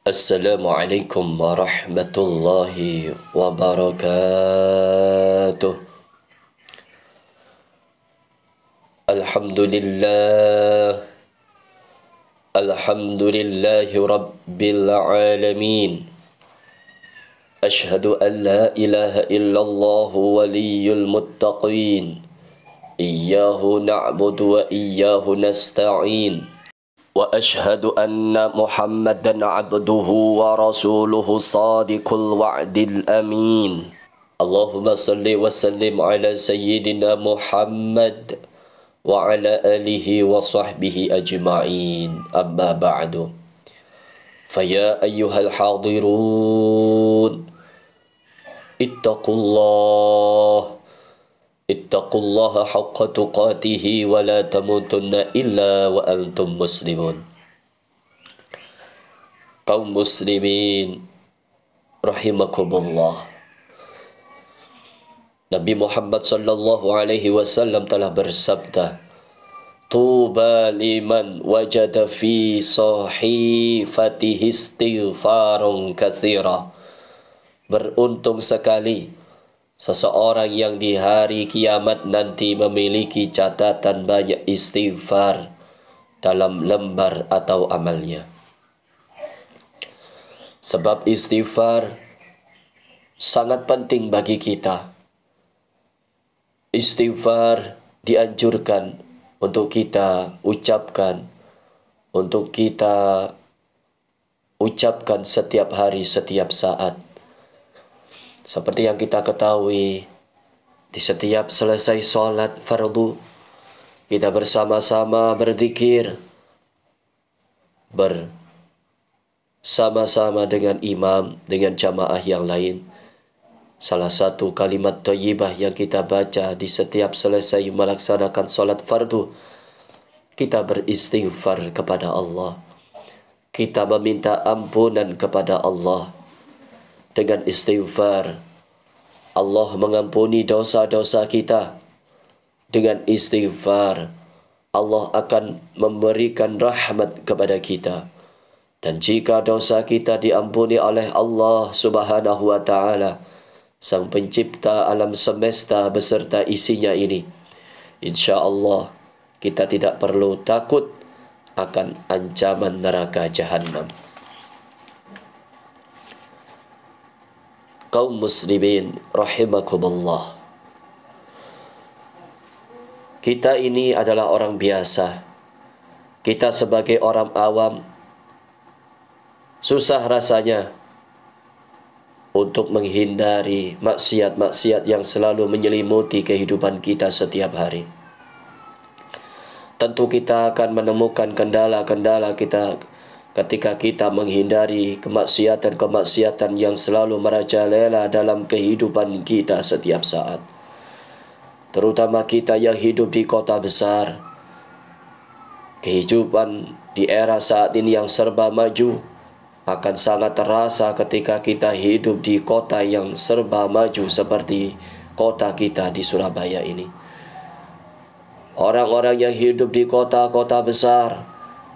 Assalamualaikum warahmatullahi wabarakatuh. Alhamdulillah, alhamdulillahi rabbil alamin. Ashhadu an la ilaha illallah waliyul muttaqin. Iyyahu na'budu wa iyyahu nasta'in. وأشهد أن محمدًا عبده ورسوله صادق الوعد الأمين. اللهم صل وسلم على سيدنا محمد وعلى آله وصحبه أجمعين. أما بعد، فيا أيها الحاضرون، اتقوا الله حق تقاته ولا تموتن إلا وأنتم مسلمون. Kaum muslimin rahimakumullah. Nabi Muhammad sallallahu alaihi wasallam telah bersabda, "Tuba liman wajada fi sahifatihi istighfarun katsira." Beruntung sekali seseorang yang di hari kiamat nanti memiliki catatan banyak istighfar dalam lembar atau amalnya. Sebab istighfar sangat penting bagi kita. Istighfar dianjurkan untuk kita ucapkan, setiap hari, setiap saat. Seperti yang kita ketahui, di setiap selesai sholat fardu, kita bersama-sama berzikir, bersama-sama dengan imam, dengan jamaah yang lain. Salah satu kalimat thayyibah yang kita baca di setiap selesai melaksanakan sholat fardu, kita beristighfar kepada Allah. Kita meminta ampunan kepada Allah. Dengan istighfar, Allah mengampuni dosa-dosa kita. Dengan istighfar, Allah akan memberikan rahmat kepada kita. Dan jika dosa kita diampuni oleh Allah Subhanahu wa ta'ala, Sang Pencipta alam semesta beserta isinya ini, insya Allah kita tidak perlu takut akan ancaman neraka jahanam. Kaum muslimin rahimakumullah. Kita ini adalah orang biasa. Kita sebagai orang awam susah rasanya untuk menghindari maksiat-maksiat yang selalu menyelimuti kehidupan kita setiap hari. Tentu kita akan menemukan kendala-kendala kita ketika kita menghindari kemaksiatan-kemaksiatan yang selalu merajalela dalam kehidupan kita setiap saat. Terutama kita yang hidup di kota besar. Kehidupan di era saat ini yang serba maju akan sangat terasa ketika kita hidup di kota yang serba maju seperti kota kita di Surabaya ini. Orang-orang yang hidup di kota-kota besar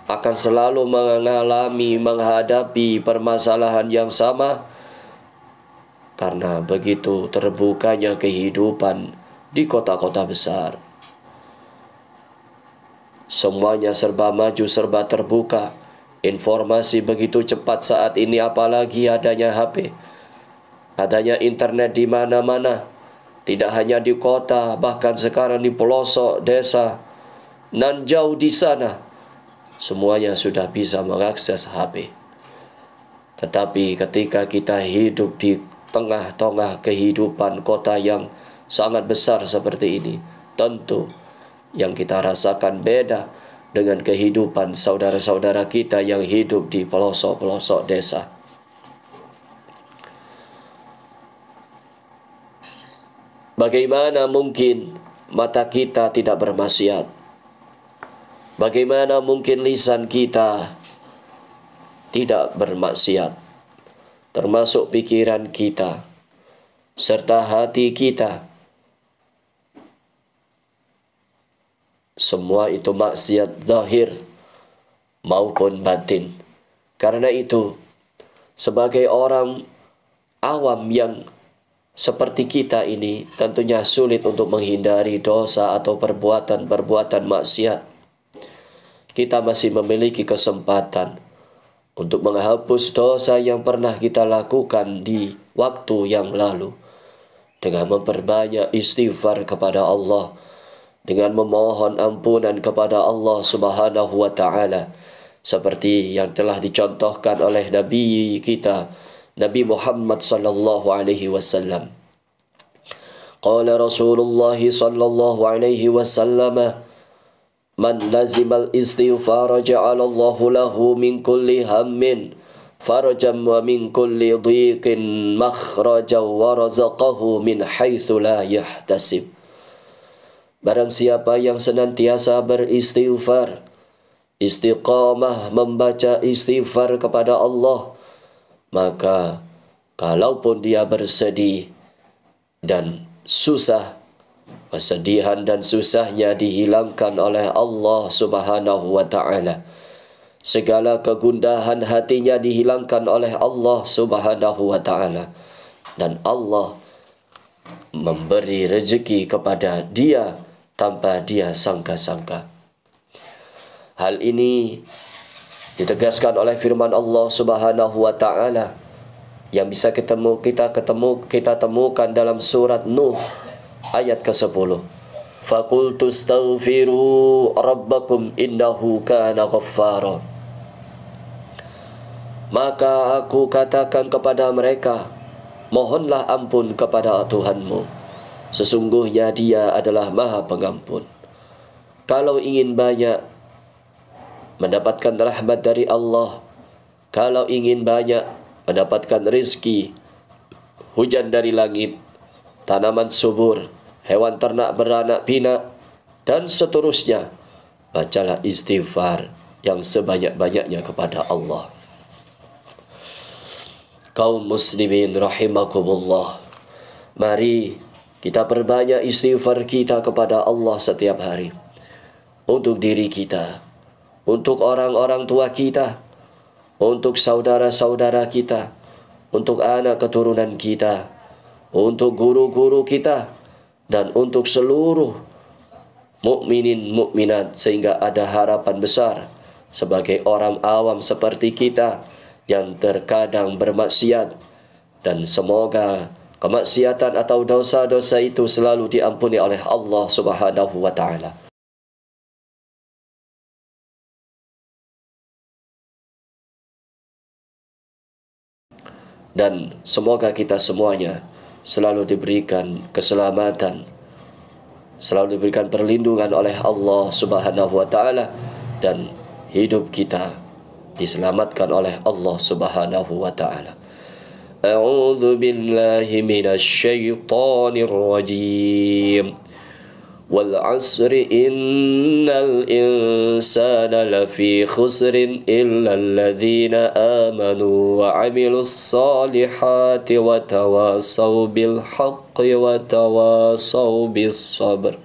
akan selalu menghadapi permasalahan yang sama karena begitu terbukanya kehidupan di kota-kota besar. Semuanya serba maju, serba terbuka. Informasi begitu cepat saat ini, apalagi adanya HP, adanya internet di mana-mana. Tidak hanya di kota, bahkan sekarang di pelosok desa nan jauh di sana, semuanya sudah bisa mengakses HP. Tetapi ketika kita hidup di tengah-tengah kehidupan kota yang sangat besar seperti ini, tentu yang kita rasakan beda dengan kehidupan saudara-saudara kita yang hidup di pelosok-pelosok desa. Bagaimana mungkin mata kita tidak bermaksiat? Bagaimana mungkin lisan kita tidak bermaksiat? Termasuk pikiran kita serta hati kita. Semua itu maksiat zahir maupun batin. Karena itu, Sebagai orang awam yang seperti kita ini, tentunya sulit untuk menghindari dosa atau perbuatan-perbuatan maksiat. Kita masih memiliki kesempatan untuk menghapus dosa yang pernah kita lakukan di waktu yang lalu, dengan memperbanyak istighfar kepada Allah, dengan memohon ampunan kepada Allah Subhanahu wa Ta'ala, seperti yang telah dicontohkan oleh Nabi kita, Nabi Muhammad sallallahu alaihi wasallam. Qala Rasulullah sallallahu alaihi wasallam, man lazimal istighfar ja'alallahu lahu min kulli hammin farajan wa min kulli dhiqin makhrajan wa razaqahu min haitsu la yahtasib. Barang siapa yang senantiasa beristighfar, istiqamah membaca istighfar kepada Allah, maka kalaupun dia bersedih dan susah, kesedihan dan susahnya dihilangkan oleh Allah Subhanahu wa Ta'ala. Segala kegundahan hatinya dihilangkan oleh Allah Subhanahu wa Ta'ala, dan Allah memberi rezeki kepada dia tanpa dia sangka-sangka. Hal ini ditegaskan oleh firman Allah Subhanahu wa Ta'ala yang bisa kita temukan dalam surat Nuh ayat ke-10. Faqultu astaghfiru rabbakum innahu kana ghaffara. Maka aku katakan kepada mereka, mohonlah ampun kepada Tuhanmu, sesungguhnya Dia adalah Maha Pengampun. Kalau ingin banyak mendapatkan rahmat dari Allah, kalau ingin banyak mendapatkan rezeki, hujan dari langit, tanaman subur, hewan ternak beranak pinak, dan seterusnya, bacalah istighfar yang sebanyak-banyaknya kepada Allah. Kaum muslimin rahimakumullah, mari kita perbanyak istighfar kita kepada Allah setiap hari, untuk diri kita, untuk orang-orang tua kita, untuk saudara-saudara kita, untuk anak keturunan kita, untuk guru-guru kita, dan untuk seluruh mukminin mukminat, sehingga ada harapan besar sebagai orang awam seperti kita yang terkadang bermaksiat, dan semoga kemaksiatan atau dosa-dosa itu selalu diampuni oleh Allah Subhanahu wa Ta'ala. Dan semoga kita semuanya selalu diberikan keselamatan, selalu diberikan perlindungan oleh Allah Subhanahu wa Ta'ala, dan hidup kita diselamatkan oleh Allah Subhanahu wa Ta'ala. A'udzu billahi minasy syaithanir rajim. Wal 'asri innal insana lafi khusrin illa alladhina amanu wa 'amilus salihati wa tawasaw bil haqqi wa tawasaw bis sabr.